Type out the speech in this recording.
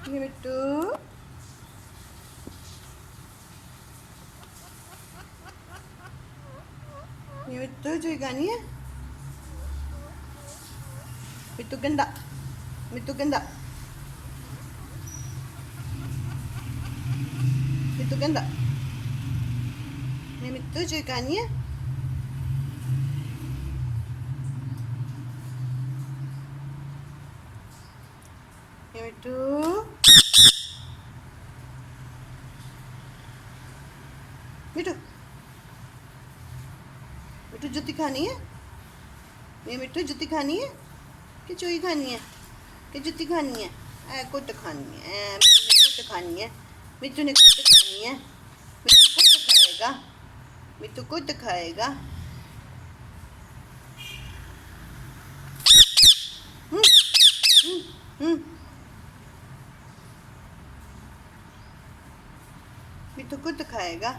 ये मिट्टू ये मिट्टू जो गानी है मिट्टू गंदा मिट्टू गंदा मिट्टू गंदा ये मिट्टू जो गानी है ये मिट्टू मिट्टू मिट्टू जुत्ती खानी है ये मिट्टू जुत्ती खानी है कि चोई खानी है कि जुत्ती खानी है कुट खानी है मिट्टू ने कुट खानी है मिट्टू ने कुट खानी है मिट्टू कुट खाएगा मिट्टू कुट खाएगा मिट्टू कुट खाएगा।